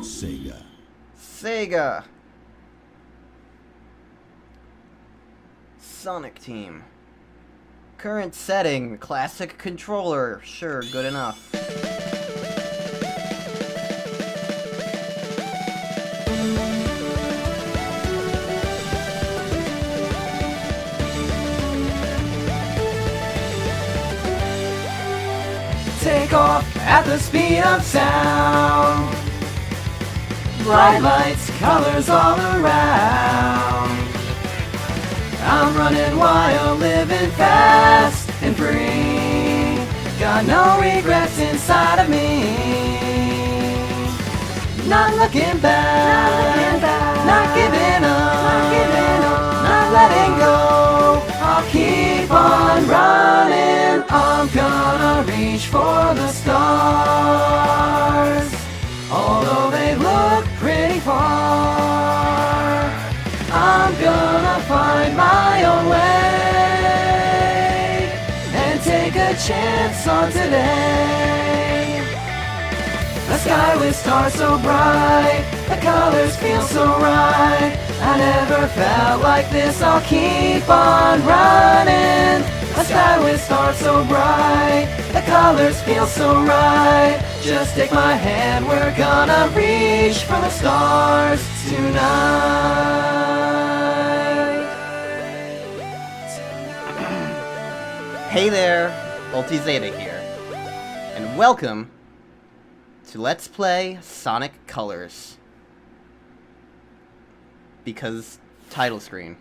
Sega. Sega. Sonic Team. Current setting, classic controller. Sure, good enough. Take off at the speed of sound. Bright lights, colors all around. I'm running wild, living fast and free. Got no regrets inside of me. Not looking back, not giving up, not letting go. I'll keep on running. I'm gonna reach for the stars. Although they look pretty far, I'm gonna find my own way and take a chance on today. A sky with stars so bright, the colors feel so right. I never felt like this, I'll keep on running. A sky with stars so bright, the colors feel so right. Just take my hand, we're gonna reach for the stars tonight. Hey there, Ultizeta here, and welcome to Let's Play Sonic Colors. Because title screen.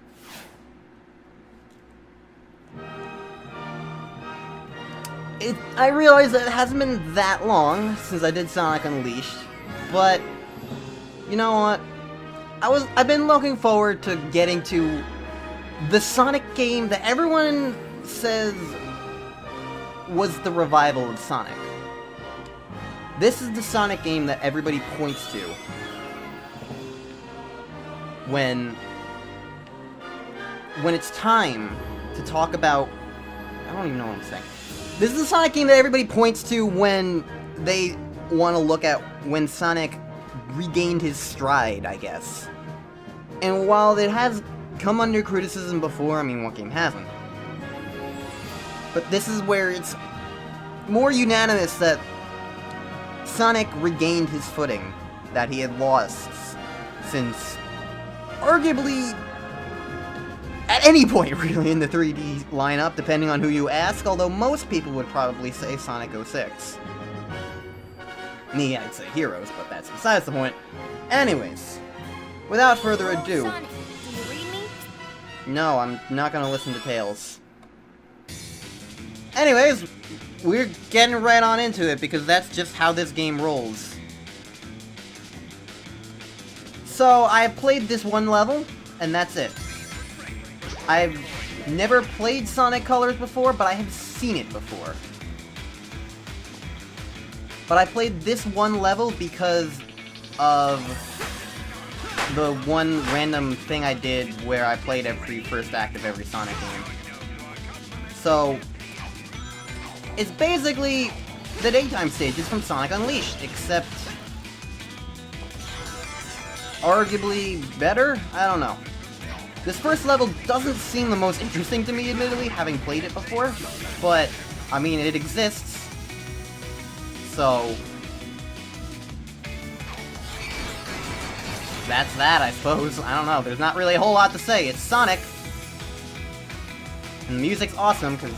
I realize that it hasn't been that long since I did Sonic Unleashed, but you know what? I've been looking forward to getting to the Sonic game that everyone says was the revival of Sonic. This is the Sonic game that everybody points to when it's time to talk about... I don't even know what I'm saying. This is the Sonic game that everybody points to when they want to look at when Sonic regained his stride, I guess. And while it has come under criticism before, I mean, what game hasn't? But this is where it's more unanimous that Sonic regained his footing that he had lost since arguably at any point really in the 3D lineup, depending on who you ask, although most people would probably say Sonic 06. Me, I'd say Heroes, but that's besides the point. Anyways, without further ado... Sonic, do you read me? No, I'm not gonna listen to Tales. Anyways, we're getting right on into it, because that's just how this game rolls. So, I've played this one level, and that's it. I've never played Sonic Colors before, but I have seen it before. But I played this one level because of the one random thing I did where I played every first act of every Sonic game. So, it's basically the daytime stages from Sonic Unleashed, except arguably better? I don't know. This first level doesn't seem the most interesting to me, admittedly, having played it before, but, I mean, it exists, so that's that, I suppose. I don't know, there's not really a whole lot to say. It's Sonic, and the music's awesome, because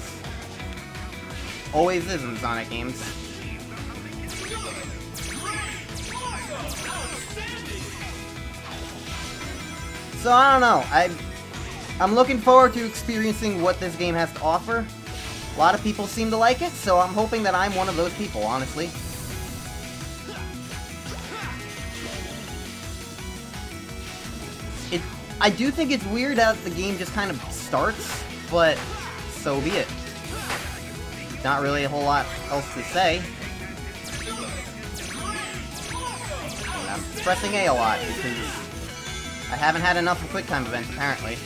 always is in Sonic games. So, I don't know, I'm looking forward to experiencing what this game has to offer. A lot of people seem to like it, so I'm hoping that I'm one of those people, honestly. I do think it's weird that the game just kind of starts, but so be it. Not really a whole lot else to say. And I'm pressing A a lot, because I haven't had enough of QuickTime events, apparently.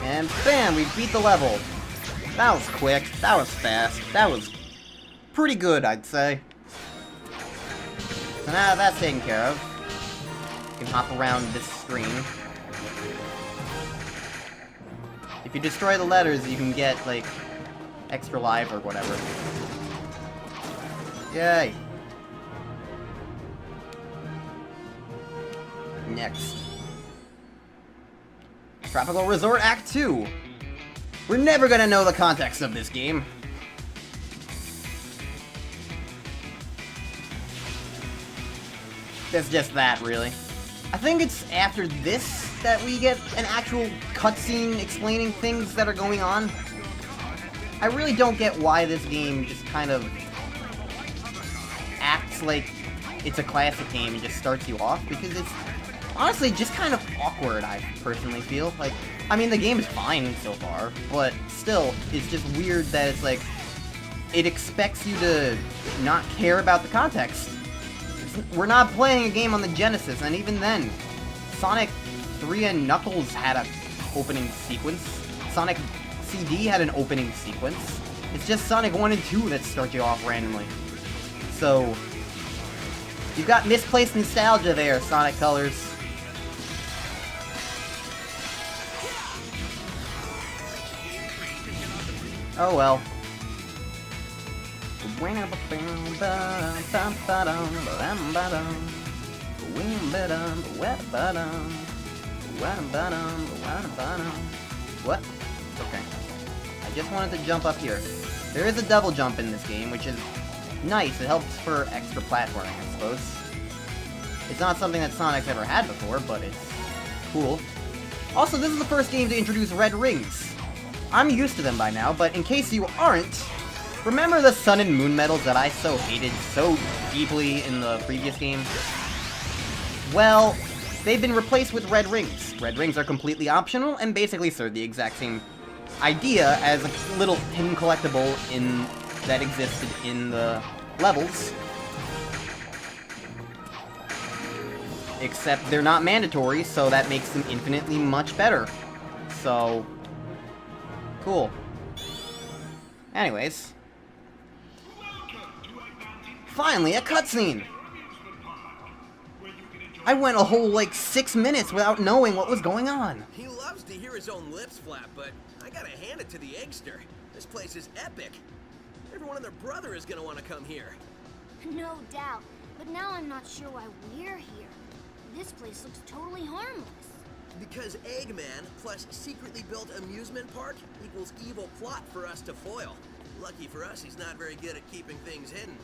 And bam, we beat the level. That was quick. That was fast. That was pretty good, I'd say. So now that's taken care of. You can hop around this screen. If you destroy the letters, you can get, like, extra life or whatever. Yay! Next. Tropical Resort Act 2. We're never gonna know the context of this game. That's just that, really. I think it's after this that we get an actual cutscene explaining things that are going on. I really don't get why this game just kind of acts like it's a classic game and just starts you off, because it's honestly just kind of awkward, I personally feel. Like, I mean, the game is fine so far, but still, it's just weird that it's like, it expects you to not care about the context. We're not playing a game on the Genesis, and even then, Sonic 3 and Knuckles had an opening sequence. Sonic CD had an opening sequence. It's just Sonic 1 and 2 that start you off randomly. So, you've got misplaced nostalgia there, Sonic Colors. Oh well. What? Okay. I just wanted to jump up here. There is a double jump in this game, which is nice. It helps for extra platforming, I suppose. It's not something that Sonic's ever had before, but it's cool. Also, this is the first game to introduce red rings. I'm used to them by now, but in case you aren't, remember the Sun and Moon medals that I so hated so deeply in the previous game? Well, they've been replaced with red rings. Red rings are completely optional and basically serve the exact same idea as a little hidden collectible that existed in the levels. Except they're not mandatory, so that makes them infinitely much better. So, cool. Anyways. Finally, a cutscene! I went a whole, like, 6 minutes without knowing what was going on. He loves to hear his own lips flap, but I gotta hand it to the Eggster. This place is epic. Everyone and their brother is gonna want to come here. No doubt, but now I'm not sure why we're here. This place looks totally harmless. Because Eggman plus secretly built amusement park equals evil plot for us to foil. Lucky for us, he's not very good at keeping things hidden.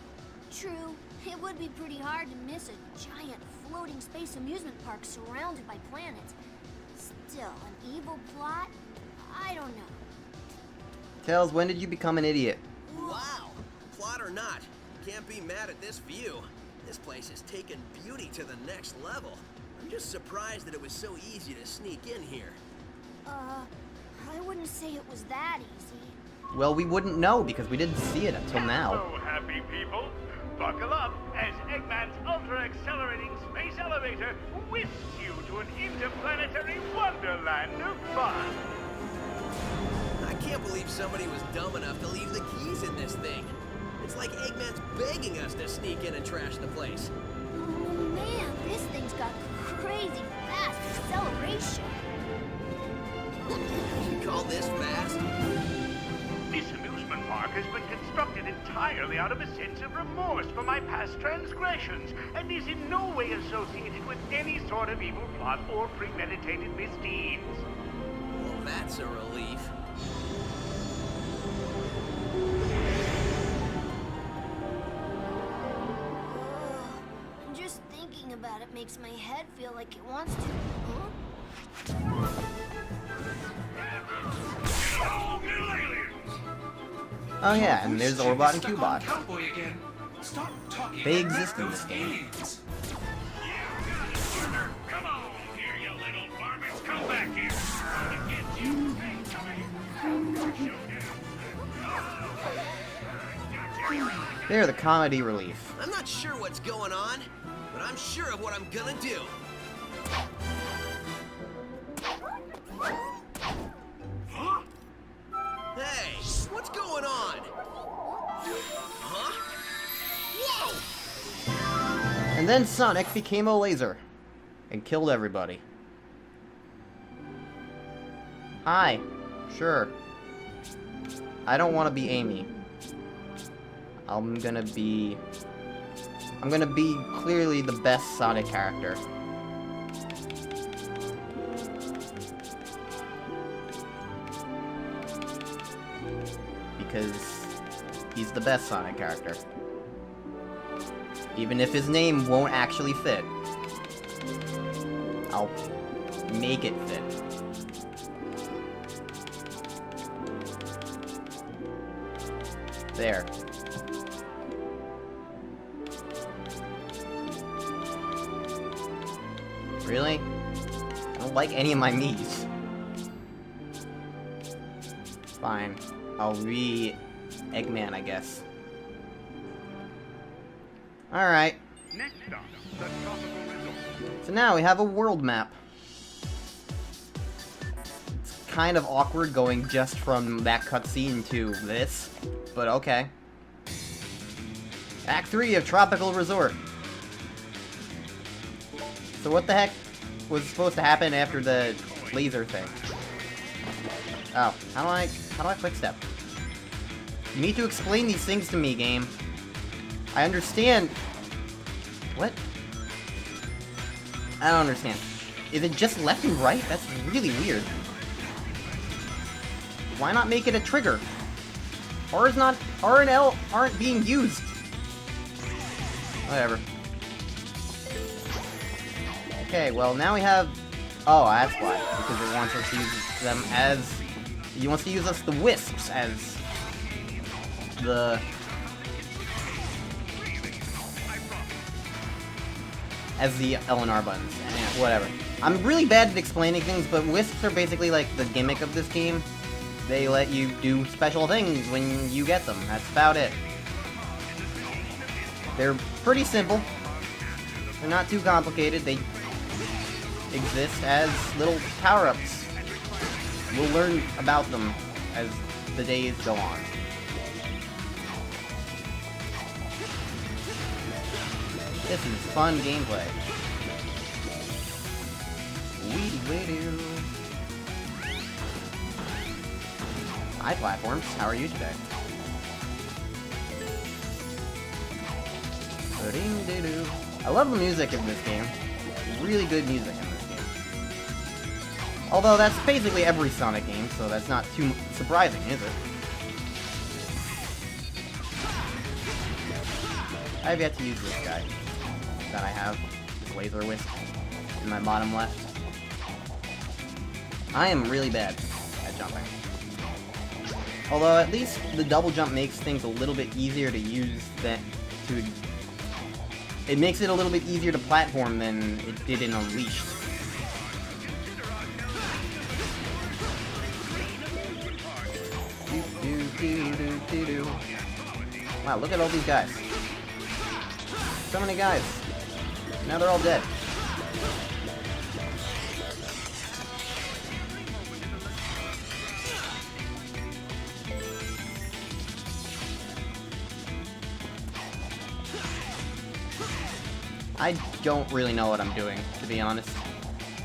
True, it would be pretty hard to miss a giant floating space amusement park surrounded by planets. Still, an evil plot? I don't know. Tails, when did you become an idiot? Wow! Plot or not, can't be mad at this view. This place has taken beauty to the next level. I'm just surprised that it was so easy to sneak in here. I wouldn't say it was that easy. Well, we wouldn't know because we didn't see it until now. Hello, happy people. Buckle up as Eggman's ultra-accelerating space elevator whisks you to an interplanetary wonderland of fun. I can't believe somebody was dumb enough to leave the keys in this thing. It's like Eggman's begging us to sneak in and trash the place. Oh man, this thing's got crazy fast acceleration. You call this fast? This amusement park has been constructed entirely out of a sense of remorse for my past transgressions, and is in no way associated with any sort of evil plot or premeditated misdeeds. Well, that's a relief. Just thinking about it makes my head feel like it wants to. Huh? Oh yeah, and there's Orbot and Cubot. Cowboy again. Stop talking. They exist in this game. Come on here, you little varmints. Come back here. They're the comedy relief. I'm not sure what's going on, but I'm sure of what I'm gonna do. Hey, What's going on? Huh? Whoa! And then Sonic became a laser and killed everybody. Hi. Sure. I don't want to be Amy. I'm gonna be clearly the best Sonic character. Because he's the best Sonic character. Even if his name won't actually fit. I'll make it fit. There. Really? I don't like any of my Miis. Fine. I'll be Eggman, I guess. Alright. Next stop, the tropical resort. So now we have a world map. It's kind of awkward going just from that cutscene to this, but okay. Act 3 of Tropical Resort. So what the heck was supposed to happen after the laser thing? Oh, how do I quick step? You need to explain these things to me, game. I understand. What? I don't understand. Is it just left and right? That's really weird. Why not make it a trigger? R and L aren't being used. Whatever. Okay, well now we have... Oh, that's why. Because it wants us to use them as... It wants to use us the Wisps as... the... as the L and R buttons. And whatever. I'm really bad at explaining things, but Wisps are basically like the gimmick of this game. They let you do special things when you get them. That's about it. They're pretty simple. They're not too complicated. They exist as little power-ups. We'll learn about them as the days go on. This is fun gameplay. Weedy. Hi, platforms. How are you today? I love the music in this game. Really good music in this game. Although that's basically every Sonic game, so that's not too surprising, is it? I have yet to use this guy that I have, this laser wisp, in my bottom left. I am really bad at jumping. Although at least the double jump makes things a little bit easier to use it makes it a little bit easier to platform than it did in Unleashed. Wow, look at all these guys. So many guys. Now they're all dead. I don't really know what I'm doing, to be honest.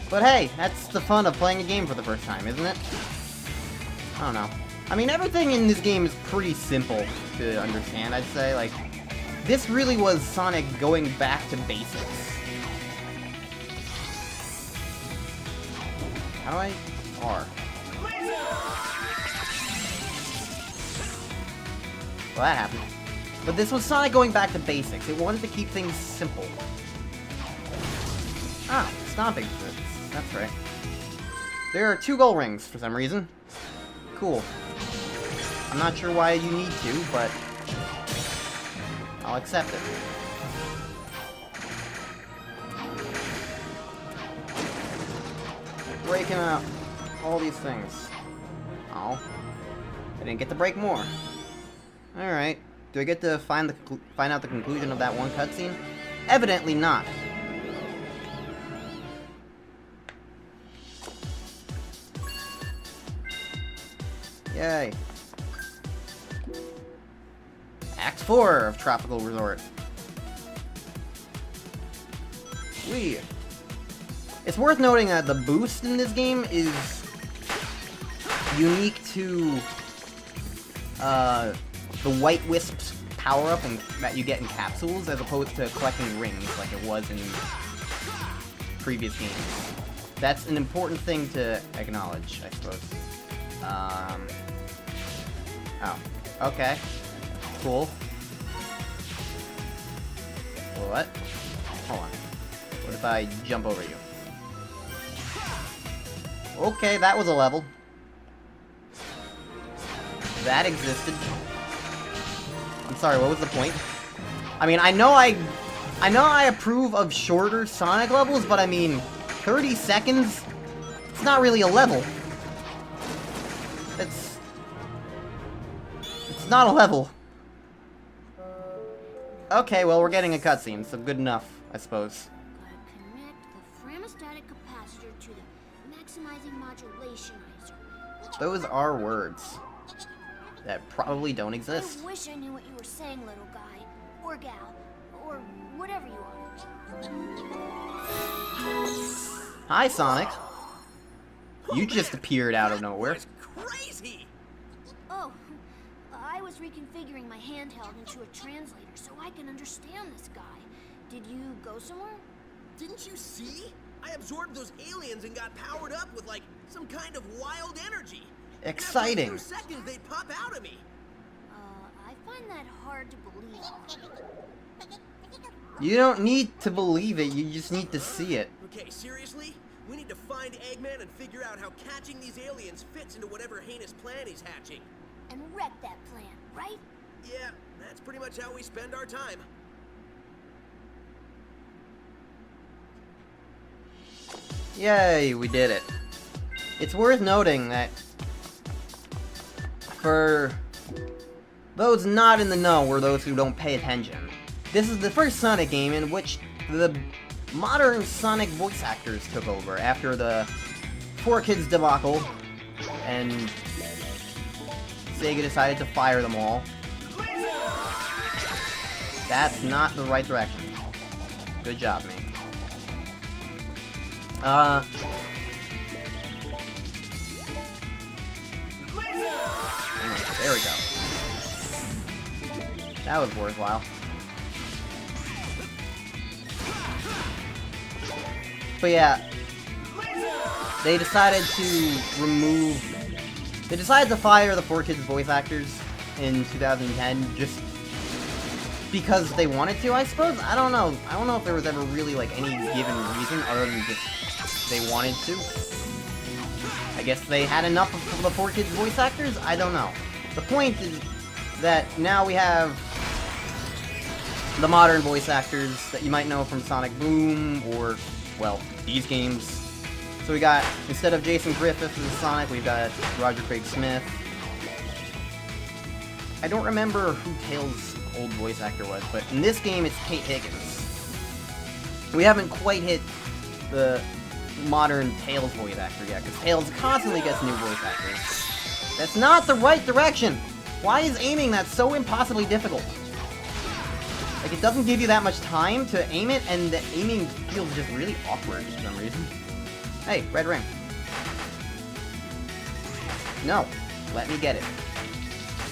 But hey, that's the fun of playing a game for the first time, isn't it? I don't know. I mean, everything in this game is pretty simple to understand, I'd say. Like, this really was Sonic going back to basics. How do I... R. Well, that happened. But this was Sonic going back to basics. It wanted to keep things simple. Ah, stomping fits. That's right. There are 2 gold rings for some reason. Cool. I'm not sure why you need to, but I'll accept it. Breaking out all these things. Oh, I didn't get to break more. All right. Do I get to find out the conclusion of that one cutscene? Evidently not. Yay. Act 4 of Tropical Resort. It's worth noting that the boost in this game is unique to the White Wisps power-up that you get in capsules, as opposed to collecting rings like it was in previous games. That's an important thing to acknowledge, I suppose. Oh, okay. Cool. What? Hold on. What if I jump over you? Okay, that was a level. That existed. I'm sorry, what was the point? I mean, I know I approve of shorter Sonic levels, but I mean, 30 seconds? It's not really a level. It's not a level. Okay, well, we're getting a cutscene, so good enough, I suppose. Gotta connect the framastatic capacitor to the maximizing modulationizer. Those are words that probably don't exist. I wish I knew what you were saying, little guy. Or gal. Or whatever you are. Hi, Sonic. You just appeared out of nowhere. That's crazy! Oh, I was reconfiguring my handheld into a translator so I can understand this guy. Did you go somewhere? Didn't you see? I absorbed those aliens and got powered up with, like, some kind of wild energy. Exciting. And after a few seconds, they'd pop out of me. I find that hard to believe. You don't need to believe it, you just need to see it. Okay, seriously? We need to find Eggman and figure out how catching these aliens fits into whatever heinous plan he's hatching. And wreck that plan, right? Yeah, that's pretty much how we spend our time. Yay, we did it. It's worth noting that for those not in the know or those who don't pay attention, this is the first Sonic game in which the modern Sonic voice actors took over after the 4Kids debacle, and Sega decided to fire them all. That's not the right direction. Good job, man. There we go. That was worthwhile. But yeah, they decided to fire the 4Kids voice actors in 2010 just because they wanted to, I suppose. I don't know if there was ever really like any given reason other than just they wanted to. I guess they had enough of the 4Kids voice actors? I don't know. The point is that now we have the modern voice actors that you might know from Sonic Boom or, well, these games. So we got, instead of Jason Griffith as Sonic, we've got Roger Craig Smith. I don't remember who Tails' old voice actor was, but in this game it's Kate Higgins. We haven't quite hit the modern Tails voice actor yet, because Tails constantly gets new voice actors. That's not the right direction! Why is aiming that so impossibly difficult? Like, it doesn't give you that much time to aim it, and the aiming feels just really awkward for some reason. Hey, red ring. No. Let me get it.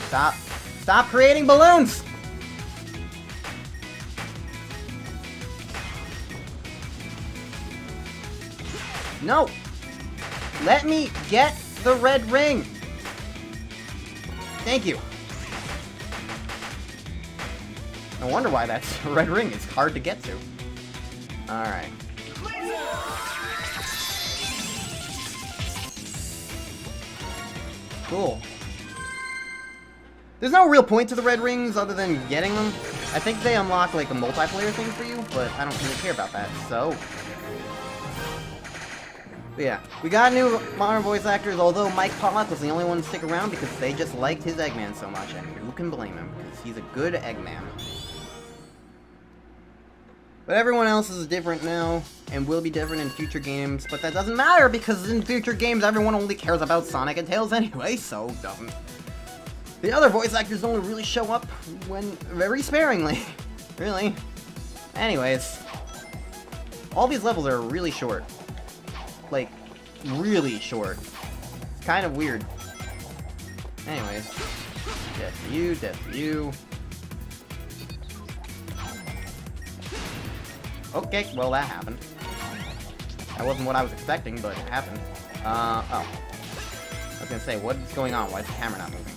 Stop. Stop creating balloons! No! Let me get the red ring! Thank you. No wonder why that's a red ring. It's hard to get to. Alright. Cool. There's no real point to the red rings other than getting them. I think they unlock like a multiplayer thing for you, but I don't really care about that, so... But yeah, we got new modern voice actors, although Mike Pollock was the only one to stick around because they just liked his Eggman so much, and who can blame him, because he's a good Eggman. But everyone else is different now, and will be different in future games, but that doesn't matter, because in future games everyone only cares about Sonic and Tails anyway, so it doesn't. The other voice actors only really show up when very sparingly. Really. Anyways. All these levels are really short. Like, really short. It's kind of weird. Anyways. Death for you, death for you. Okay, well that happened. That wasn't what I was expecting, but it happened. Oh. I was gonna say, what's going on? Why is the camera not moving?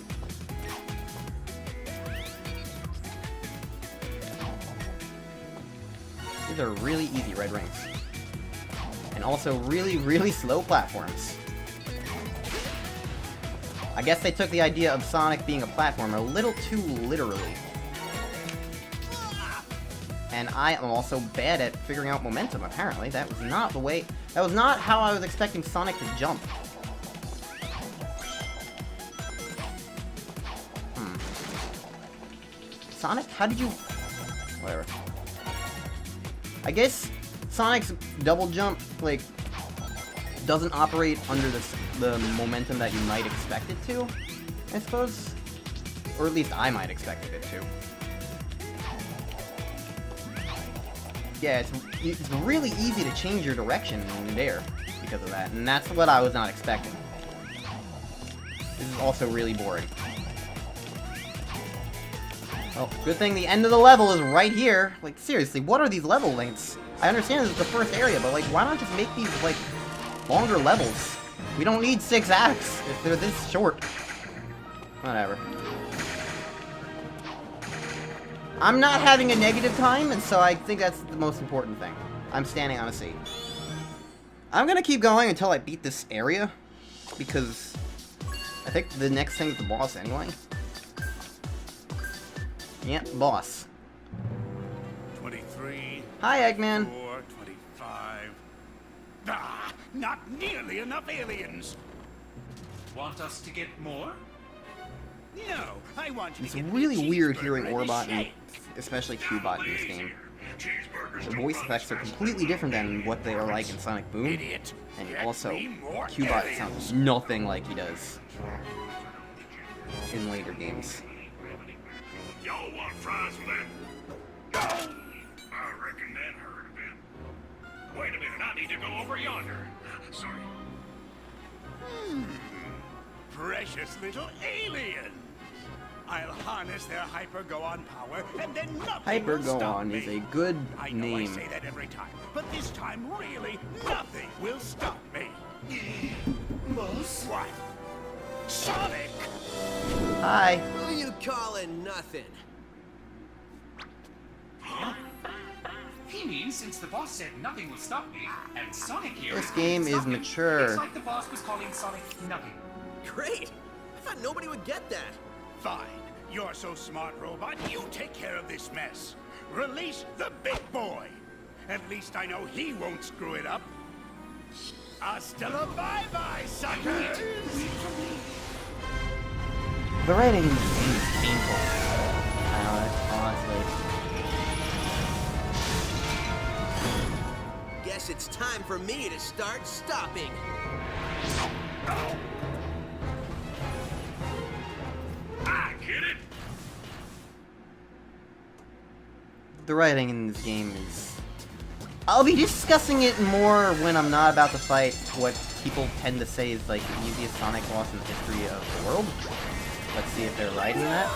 These are really easy red rings. And also really, really slow platforms. I guess they took the idea of Sonic being a platformer a little too literally. And I am also bad at figuring out momentum, apparently. That was not the way... That was not how I was expecting Sonic to jump. Sonic, how did you... Whatever. I guess Sonic's double jump, like, doesn't operate under the momentum that you might expect it to, I suppose. Or at least I might expect it to. Yeah, it's really easy to change your direction in midair because of that, and that's what I was not expecting. This is also really boring. Well, good thing the end of the level is right here. Like, seriously, what are these level lengths? I understand this is the first area, but, like, why not just make these, like, longer levels? We don't need 6 acts if they're this short. Whatever. I'm not having a negative time, and so I think that's the most important thing. I'm standing on a seat. I'm gonna keep going until I beat this area, because I think the next thing is the boss anyway. Yeah, boss. 23. Hi, Eggman. 4, 25. Ah, not nearly enough aliens. Want us to get more? No, I want you It's to get really the weird cheeseburger hearing and the Orbot and shake. especially Cubot in this game. The voice effects are completely different than what they are like in Sonic Boom. Idiot. And Get also, me more Cubot aliens. sounds nothing like he does in later games. Y'all want fries with that? Go! I reckon that hurt a bit. Wait a minute, I need to go over yonder. Sorry. Precious little aliens! I'll harness their Hyper-Go-On power, and then nothing will stop Hyper-Go-On me. is a good I know I name. say that every time, but this time, really, nothing will stop me. Boss? What? Sonic! Hi. Who you calling nothing? He means since the boss said nothing will stop me, and Sonic here... This game can't is stop him, mature. It's like the boss was calling Sonic nothing. Great! I thought nobody would get that. Fine. You're so smart, Robot. You take care of this mess. Release the big boy. At least I know he won't screw it up. Hasta la bye-bye, suckers! The writing in this game is painful. I know that, honestly. Guess it's time for me to start stopping. I get it. The writing in this game is... I'll be discussing it more when I'm not about to fight what people tend to say is like the easiest Sonic boss in the history of the world. Let's see if they're right in that.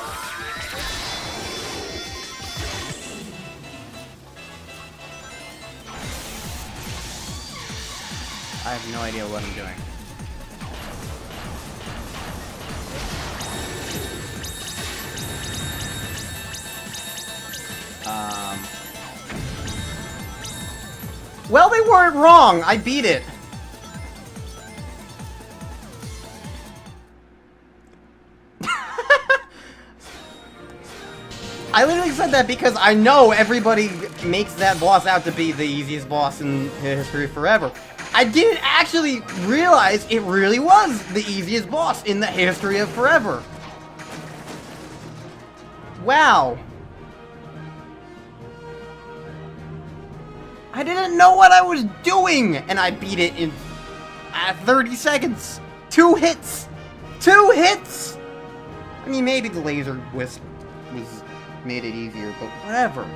I have no idea what I'm doing. Well, they weren't wrong! I beat it! I literally said that because I know everybody makes that boss out to be the easiest boss in history forever. I didn't actually realize it really was the easiest boss in the history of forever. Wow. I didn't know what I was doing, and I beat it in 30 seconds. 2 hits. 2 hits. I mean, maybe the laser wisp made it easier, but whatever.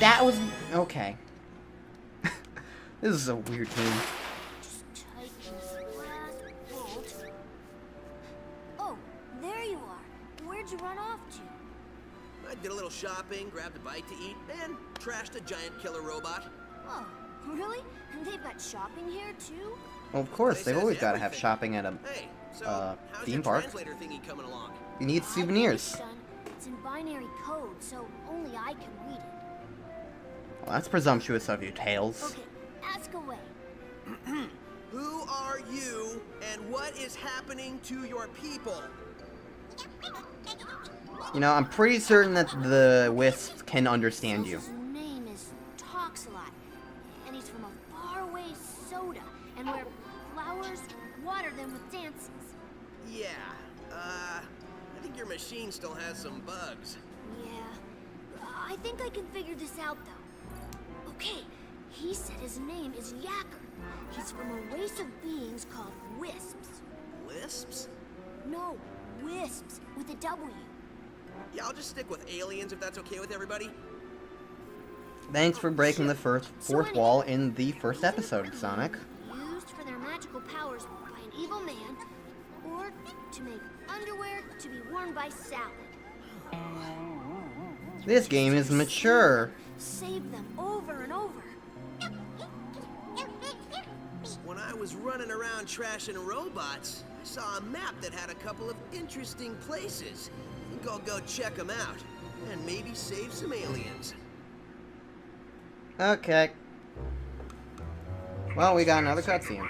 That was okay. This is a weird game. Just tighten this last bolt. Oh, there you are. Where'd you run off to? I did a little shopping, grabbed a bite to eat, and trashed a giant killer robot. Oh, really? And they've got shopping here too? Well, of course, Place they've has always got to have everything. shopping at a Hey, so how's theme your park. translator thingy coming along? You need I souvenirs. think it's done. It's in binary code, so only I can read it. Well, that's presumptuous of you, Tails. Okay, ask away. Who are you, and what is happening to your people? You know, I'm pretty certain that the Wisps can understand you. His name is Toxalot, and he's from a faraway soda, and where flowers water them with dances. Yeah, I think your machine still has some bugs. Yeah, I think I can figure this out though. Okay, he said his name is Yacker. He's from a race of beings called Wisps. Wisps? No, Wisps with a W. Yeah, I'll just stick with aliens if that's okay with everybody. Thanks for breaking the fourth wall in the first episode, Sonic. Used for their magical powers by an evil man, or to make underwear to be worn by Salad. This game is mature. Save them over and over. When I was running around trashing robots, I saw a map that had a couple of interesting places. I think I'll go check them out, and maybe save some aliens. Okay. Well, we got another cutscene.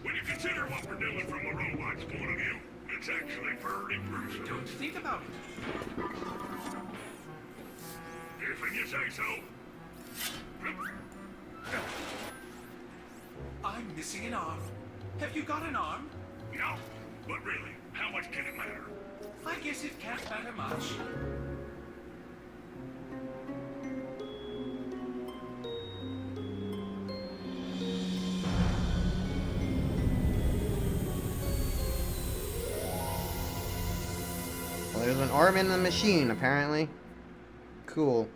When you consider what we're doing from a robot's point of view, it's actually pretty gruesome. Don't think about it. If you say so. I'm missing an arm. Have you got an arm? No, but really, how much can it matter? I guess it can't matter much. Well, there's an arm in the machine, apparently. Cool.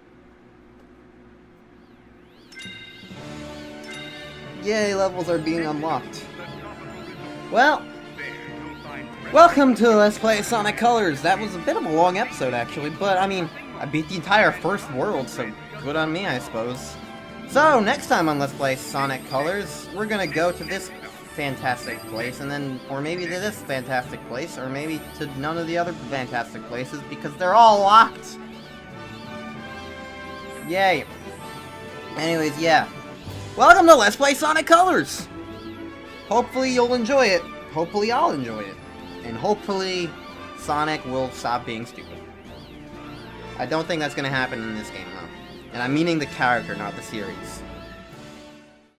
Yay, levels are being unlocked. Well, welcome to Let's Play Sonic Colors. That was a bit of a long episode, actually, but, I mean, I beat the entire first world, so good on me, I suppose. So, next time on Let's Play Sonic Colors, we're gonna go to this fantastic place, and then, or maybe to this fantastic place, or maybe to none of the other fantastic places, because they're all locked. Yay. Anyways, yeah. Welcome to Let's Play Sonic Colors! Hopefully you'll enjoy it. Hopefully I'll enjoy it. And hopefully Sonic will stop being stupid. I don't think that's gonna happen in this game, though. And I'm meaning the character, not the series.